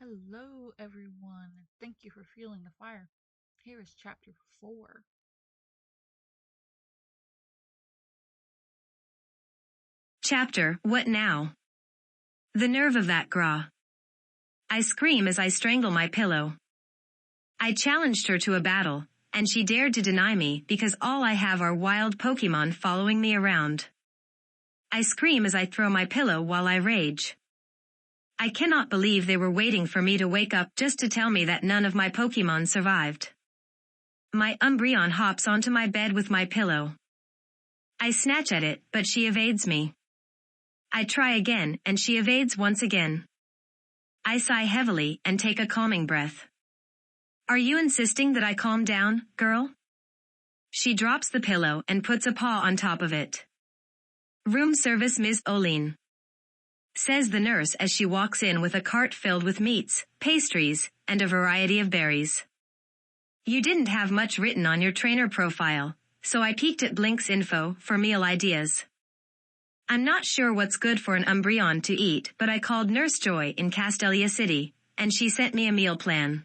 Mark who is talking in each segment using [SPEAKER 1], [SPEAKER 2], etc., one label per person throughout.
[SPEAKER 1] Hello, everyone, and thank you for feeling the fire. Here is chapter 4.
[SPEAKER 2] Chapter, What Now? The nerve of that Gra. I scream as I strangle my pillow. I challenged her to a battle, and she dared to deny me because all I have are wild Pokemon following me around. I scream as I throw my pillow while I rage. I cannot believe they were waiting for me to wake up just to tell me that none of my Pokemon survived. My Umbreon hops onto my bed with my pillow. I snatch at it, but she evades me. I try again, and she evades once again. I sigh heavily and take a calming breath. Are you insisting that I calm down, girl? She drops the pillow and puts a paw on top of it. Room service, Ms. Oline, says the nurse as she walks in with a cart filled with meats, pastries, and a variety of berries. You didn't have much written on your trainer profile, so I peeked at Blink's info for meal ideas. I'm not sure what's good for an Umbreon to eat, but I called Nurse Joy in Castelia City, and she sent me a meal plan.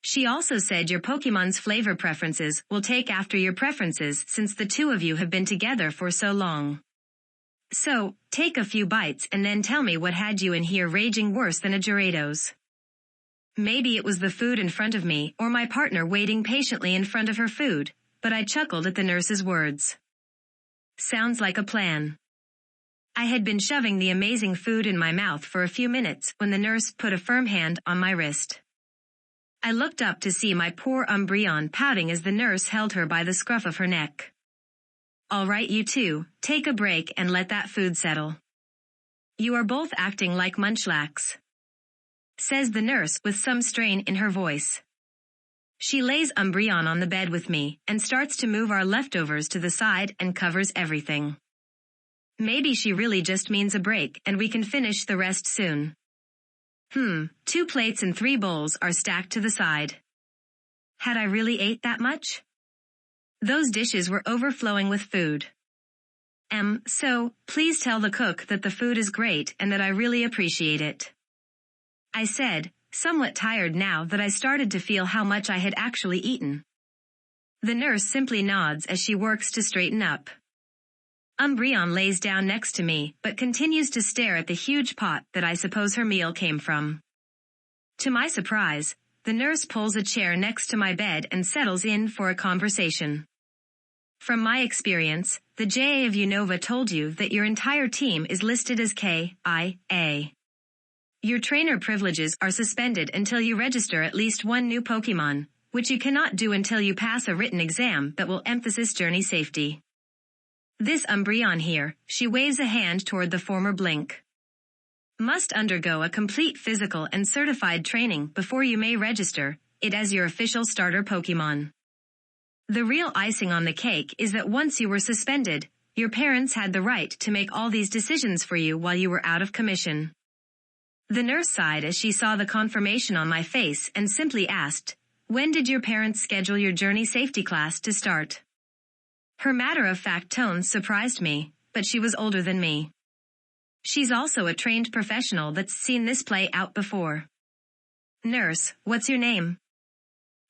[SPEAKER 2] She also said your Pokemon's flavor preferences will take after your preferences since the two of you have been together for so long. So, take a few bites and then tell me what had you in here raging worse than a Gyarados. Maybe it was the food in front of me or my partner waiting patiently in front of her food, but I chuckled at the nurse's words. Sounds like a plan. I had been shoving the amazing food in my mouth for a few minutes when the nurse put a firm hand on my wrist. I looked up to see my poor Umbreon pouting as the nurse held her by the scruff of her neck. All right, you two, take a break and let that food settle. You are both acting like munchlax, says the nurse with some strain in her voice. She lays Umbreon on the bed with me and starts to move our leftovers to the side and covers everything. Maybe she really just means a break and we can finish the rest soon. 2 plates and 3 bowls are stacked to the side. Had I really ate that much? Those dishes were overflowing with food. So, please tell the cook that the food is great and that I really appreciate it, I said, somewhat tired now that I started to feel how much I had actually eaten. The nurse simply nods as she works to straighten up. Umbreon lays down next to me but continues to stare at the huge pot that I suppose her meal came from. To my surprise, the nurse pulls a chair next to my bed and settles in for a conversation. From my experience, the JA of Unova told you that your entire team is listed as KIA. Your trainer privileges are suspended until you register at least 1 new Pokemon, which you cannot do until you pass a written exam that will emphasize journey safety. This Umbreon here, she waves a hand toward the former Blink, must undergo a complete physical and certified training before you may register it as your official starter Pokemon. The real icing on the cake is that once you were suspended, your parents had the right to make all these decisions for you while you were out of commission. The nurse sighed as she saw the confirmation on my face and simply asked, when did your parents schedule your journey safety class to start? Her matter-of-fact tone surprised me, but she was older than me. She's also a trained professional that's seen this play out before. Nurse, what's your name?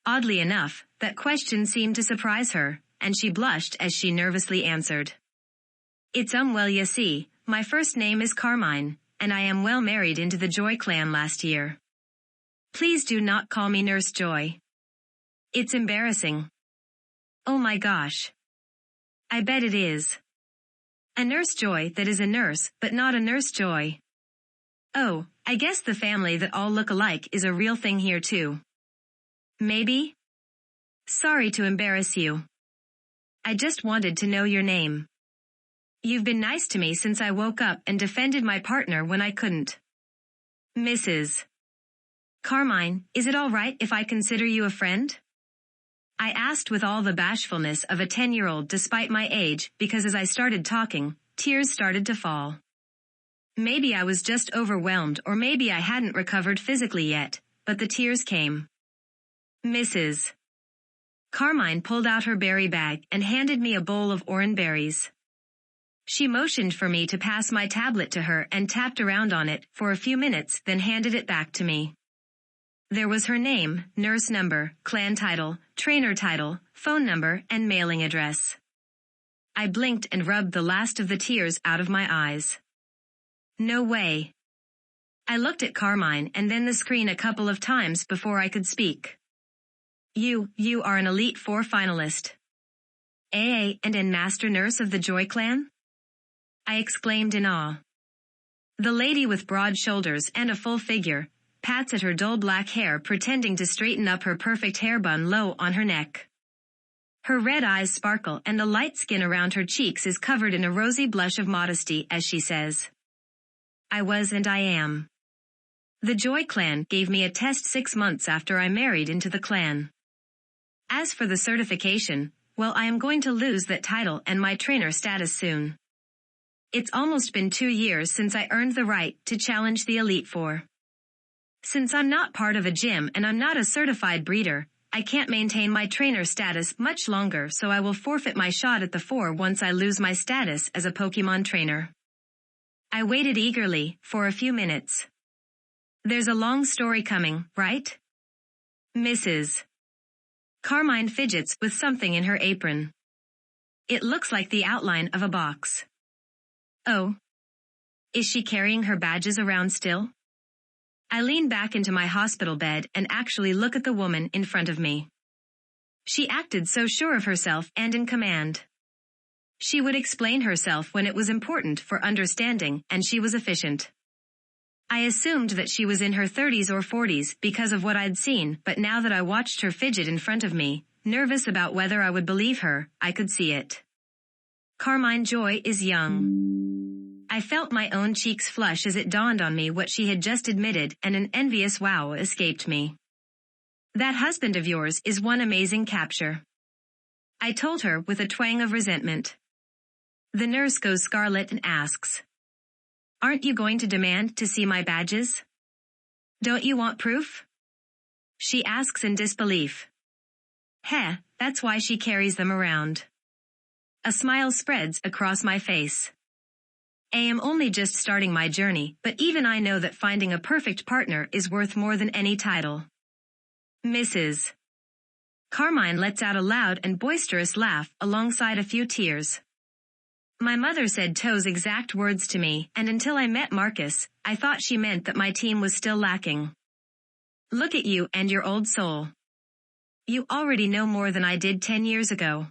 [SPEAKER 2] Oddly enough, that question seemed to surprise her, and she blushed as she nervously answered. It's well you see, my first name is Carmine, and I am well married into the Joy clan last year. Please do not call me Nurse Joy. It's embarrassing. Oh my gosh. I bet it is. A Nurse Joy that is a nurse, but not a Nurse Joy. Oh, I guess the family that all look alike is a real thing here too. Maybe? Sorry to embarrass you. I just wanted to know your name. You've been nice to me since I woke up and defended my partner when I couldn't. Mrs. Carmine, is it all right if I consider you a friend? I asked with all the bashfulness of a 10-year-old despite my age because as I started talking, tears started to fall. Maybe I was just overwhelmed or maybe I hadn't recovered physically yet, but the tears came. Mrs. Carmine pulled out her berry bag and handed me a bowl of orange berries. She motioned for me to pass my tablet to her and tapped around on it for a few minutes then handed it back to me. There was her name, nurse number, clan title, trainer title, phone number, and mailing address. I blinked and rubbed the last of the tears out of my eyes. No way. I looked at Carmine and then the screen a couple of times before I could speak. You are an Elite Four finalist. AA and N Master Nurse of the Joy Clan? I exclaimed in awe. The lady with broad shoulders and a full figure pats at her dull black hair, pretending to straighten up her perfect hair bun low on her neck. Her red eyes sparkle and the light skin around her cheeks is covered in a rosy blush of modesty as she says, I was and I am. The Joy Clan gave me a test 6 months after I married into the clan. As for the certification, well, I am going to lose that title and my trainer status soon. It's almost been 2 years since I earned the right to challenge the Elite Four. Since I'm not part of a gym and I'm not a certified breeder, I can't maintain my trainer status much longer, so I will forfeit my shot at the four once I lose my status as a Pokemon trainer. I waited eagerly for a few minutes. There's a long story coming, right? Mrs. Carmine fidgets with something in her apron. It looks like the outline of a box. Oh. Is she carrying her badges around still? I lean back into my hospital bed and actually look at the woman in front of me. She acted so sure of herself and in command. She would explain herself when it was important for understanding, and she was efficient. I assumed that she was in her 30s or 40s because of what I'd seen, but now that I watched her fidget in front of me, nervous about whether I would believe her, I could see it. Carmine Joy is young. I felt my own cheeks flush as it dawned on me what she had just admitted, and an envious wow escaped me. That husband of yours is one amazing capture. I told her with a twang of resentment. The nurse goes scarlet and asks, Aren't you going to demand to see my badges? Don't you want proof? She asks in disbelief. Heh, that's why she carries them around. A smile spreads across my face. I am only just starting my journey, but even I know that finding a perfect partner is worth more than any title. Mrs. Carmine lets out a loud and boisterous laugh alongside a few tears. My mother said Toe's exact words to me, and until I met Marcus, I thought she meant that my team was still lacking. Look at you and your old soul. You already know more than I did 10 years ago.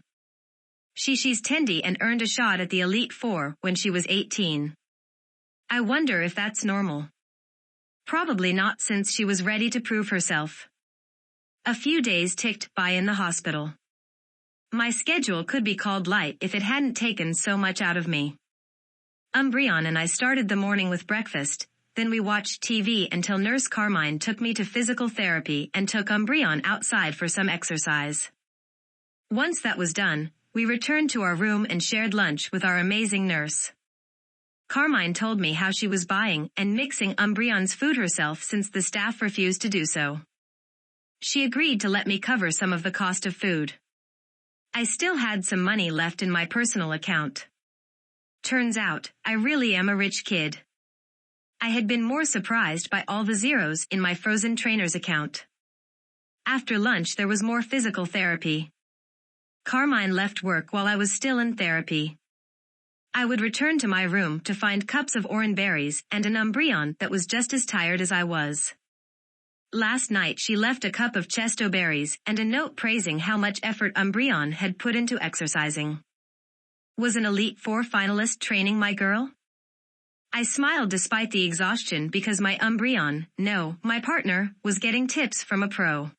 [SPEAKER 2] She's tendy and earned a shot at the Elite Four when she was 18. I wonder if that's normal. Probably not, since she was ready to prove herself. A few days ticked by in the hospital. My schedule could be called light if it hadn't taken so much out of me. Umbreon and I started the morning with breakfast, then we watched TV until Nurse Carmine took me to physical therapy and took Umbreon outside for some exercise. Once that was done, we returned to our room and shared lunch with our amazing nurse. Carmine told me how she was buying and mixing Umbreon's food herself since the staff refused to do so. She agreed to let me cover some of the cost of food. I still had some money left in my personal account. Turns out, I really am a rich kid. I had been more surprised by all the zeros in my frozen trainer's account. After lunch there was more physical therapy. Carmine left work while I was still in therapy. I would return to my room to find cups of orange berries and an Umbreon that was just as tired as I was. Last night she left a cup of chesto berries and a note praising how much effort Umbreon had put into exercising. Was an Elite Four finalist training my girl? I smiled despite the exhaustion because my Umbreon, no, my partner, was getting tips from a pro.